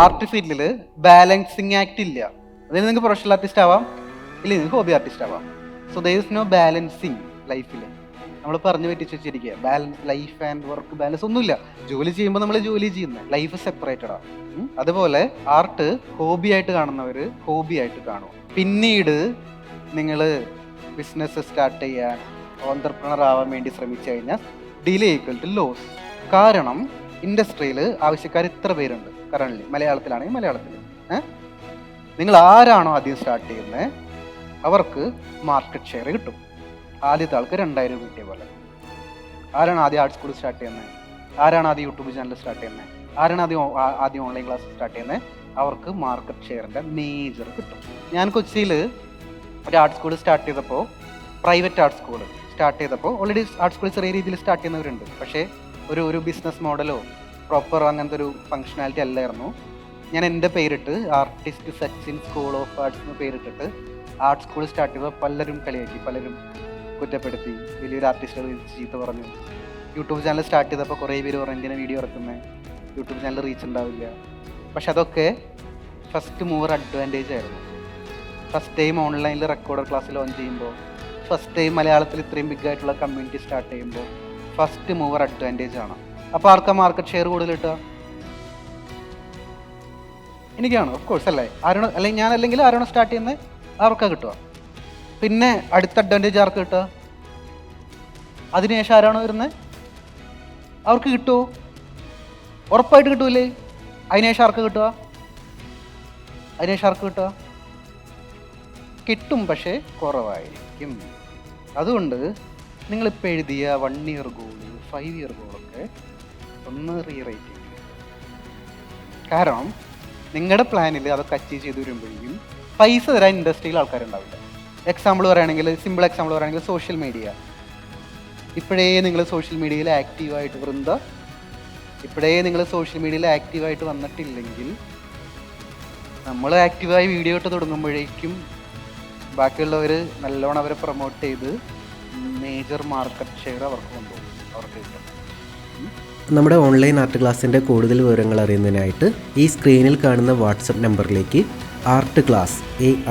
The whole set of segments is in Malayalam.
ആർട്ട് ഫീൽഡിൽ ബാലൻസിങ് ആക്ട് ഇല്ല. അതായത് നിങ്ങൾക്ക് പ്രൊഫഷണൽ ആർട്ടിസ്റ്റ് ആവാം, ഇല്ല നിങ്ങൾക്ക് ഹോബി ആർട്ടിസ്റ്റ് ആവാം. So there is no balancing ലൈഫിൽ. നമ്മൾ പറഞ്ഞു പറ്റിച്ച് വെച്ചിരിക്കുക balance, life and work balance ഒന്നുമില്ല. ജോലി ചെയ്യുമ്പോൾ നമ്മൾ ജോലി ചെയ്യുന്നത്, ലൈഫ് സെപ്പറേറ്റഡ് ആണ്. അതുപോലെ ആർട്ട് ഹോബി ആയിട്ട് കാണുന്നവർ ഹോബി ആയിട്ട് കാണും. പിന്നീട് നിങ്ങൾ ബിസിനസ് സ്റ്റാർട്ട് ചെയ്യാൻ, ഓൺട്രപ്രണർ ആവാൻ വേണ്ടി ശ്രമിച്ചു കഴിഞ്ഞാൽ ഡിലേ ഈക്വൽ ടു ലോസ്. കാരണം ഇൻഡസ്ട്രിയിൽ ആവശ്യക്കാർ ഇത്ര പേരുണ്ട് കറണ്ട്ലി. മലയാളത്തിലാണെങ്കിൽ മലയാളത്തിൽ നിങ്ങൾ ആരാണോ ആദ്യം സ്റ്റാർട്ട് ചെയ്യുന്നത് അവർക്ക് മാർക്കറ്റ് ഷെയർ കിട്ടും. ആദ്യത്തെ ആൾക്ക് 2000 കിട്ടിയ പോലെ. ആരാണ് ആദ്യം ആർട്ട് സ്കൂൾ സ്റ്റാർട്ട് ചെയ്യുന്നത്, ആരാണ് ആദ്യം യൂട്യൂബ് ചാനൽ സ്റ്റാർട്ട് ചെയ്യുന്നത്, ആരാണ് ആദ്യം ഓൺലൈൻ ക്ലാസ് സ്റ്റാർട്ട് ചെയ്യുന്നത്, അവർക്ക് മാർക്കറ്റ് ഷെയറിൻ്റെ മേജർ കിട്ടും. ഞാൻ കൊച്ചിയിൽ ഒരു ആർട്ട് സ്കൂൾ സ്റ്റാർട്ട് ചെയ്തപ്പോൾ, പ്രൈവറ്റ് ആർട്ട് സ്കൂൾ സ്റ്റാർട്ട് ചെയ്തപ്പോൾ, ഓൾറെഡി ആർട്ട് സ്കൂൾ ചെറിയ രീതിയിൽ സ്റ്റാർട്ട് ചെയ്യുന്നവരുണ്ട്. പക്ഷേ ഒരു ബിസിനസ് മോഡലോ പ്രോപ്പർ അങ്ങനത്തെ ഒരു ഫങ്ഷനാലിറ്റി അല്ലായിരുന്നു. ഞാൻ എൻ്റെ പേരിട്ട് artist Sachin school of arts എന്ന് പേരിട്ടിട്ട് ആർട്ട് സ്കൂൾ സ്റ്റാർട്ട് ചെയ്തപ്പോൾ പലരും കളിയാക്കി, പലരും കുറ്റപ്പെടുത്തി, വലിയൊരു ആർട്ടിസ്റ്റുകൾ ചീത്ത പറഞ്ഞു. യൂട്യൂബ് ചാനൽ സ്റ്റാർട്ട് ചെയ്തപ്പോൾ കുറേ പേര് പറഞ്ഞു എന്തിനാണ് വീഡിയോ ഇറക്കുന്നത്, യൂട്യൂബ് ചാനൽ റീച്ച് ഉണ്ടാവില്ല. പക്ഷെ അതൊക്കെ ഫസ്റ്റ് മൂവർ അഡ്വാൻറ്റേജ് ആയിരുന്നു. ഫസ്റ്റ് ടൈം ഓൺലൈനിൽ റെക്കോർഡർ ക്ലാസ് ലോഞ്ച് ചെയ്യുമ്പോൾ, ഫസ്റ്റ് ടൈം മലയാളത്തിൽ ഇത്രയും ബിഗ് ആയിട്ടുള്ള കമ്മ്യൂണിറ്റി സ്റ്റാർട്ട് ചെയ്യുമ്പോൾ ഫസ്റ്റ് മൂവർ അഡ്വാൻറ്റേജ് ആണ്. അപ്പോൾ ആർക്കാ മാർക്കറ്റ് ഷെയർ കൂടുതൽ കിട്ടുക? എനിക്കാണ്, ഓഫ് കോഴ്സ് അല്ലേ. ആരാണോ അല്ലെങ്കിൽ ഞാൻ അല്ലെങ്കിൽ ആരാണോ സ്റ്റാർട്ട് ചെയ്യുന്നത് അവർക്കാണ് കിട്ടുക. പിന്നെ അടുത്ത അഡ്വാൻറ്റേജ് ആർക്ക് കിട്ടുക? അതിനുശേഷം ആരാണോ വരുന്നത് അവർക്ക് കിട്ടുമോ? ഉറപ്പായിട്ട് കിട്ടൂലേ? അതിനുശേഷം ആർക്ക് കിട്ടുക? അതിനുശേഷം ആർക്ക് കിട്ടുക? കിട്ടും, പക്ഷേ കുറവായിരിക്കും. അതുകൊണ്ട് നിങ്ങളിപ്പോൾ എഴുതിയ 1 ഇയർ ഗോൾ, 5 ഇയർ ഗോളൊക്കെ ഒന്ന് റീറൈറ്റ് ചെയ്യും. കാരണം നിങ്ങളുടെ പ്ലാനിൽ അതൊക്കെ അച്ചീവ് ചെയ്ത് വരുമ്പോഴേക്കും പൈസ തരാൻ ഇൻഡസ്ട്രിയിൽ ആൾക്കാരുണ്ടാവില്ല. എക്സാമ്പിൾ പറയുകയാണെങ്കിൽ, സിമ്പിൾ എക്സാമ്പിൾ പറയുകയാണെങ്കിൽ സോഷ്യൽ മീഡിയ. ഇപ്പോഴേ നിങ്ങൾ സോഷ്യൽ മീഡിയയിൽ ആക്റ്റീവായിട്ട് ഇപ്പോഴേ നിങ്ങൾ സോഷ്യൽ മീഡിയയിൽ ആക്റ്റീവായിട്ട് വന്നിട്ടില്ലെങ്കിൽ, നമ്മൾ ആക്റ്റീവായി വീഡിയോ ഇട്ട് തുടങ്ങുമ്പോഴേക്കും ബാക്കിയുള്ളവർ നല്ലോണം അവരെ പ്രൊമോട്ട് ചെയ്ത് മേജർ മാർക്കറ്റ് ഷെയർ അവർക്ക് കൊണ്ടുപോകും, അവർക്ക് കിട്ടും. നമ്മുടെ ഓൺലൈൻ ആർട്ട് ക്ലാസ്സിൻ്റെ കൂടുതൽ വിവരങ്ങൾ അറിയുന്നതിനായിട്ട് ഈ സ്ക്രീനിൽ കാണുന്ന വാട്സപ്പ് നമ്പറിലേക്ക് ആർട്ട് ക്ലാസ്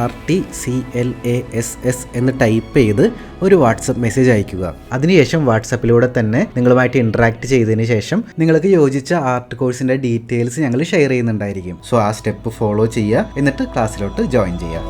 ARTCLASS എന്ന് ടൈപ്പ് ചെയ്ത് ഒരു വാട്സപ്പ് മെസ്സേജ് അയയ്ക്കുക. അതിനുശേഷം വാട്സപ്പിലൂടെ തന്നെ നിങ്ങളുമായിട്ട് ഇൻട്രാക്ട് ചെയ്തതിന് ശേഷം നിങ്ങൾക്ക് യോജിച്ച ആർട്ട് കോഴ്സിൻ്റെ ഡീറ്റെയിൽസ് ഞങ്ങൾ ഷെയർ ചെയ്യുന്നുണ്ടായിരിക്കും. സോ ആ സ്റ്റെപ്പ് ഫോളോ ചെയ്യുക, എന്നിട്ട് ക്ലാസ്സിലോട്ട് ജോയിൻ ചെയ്യുക.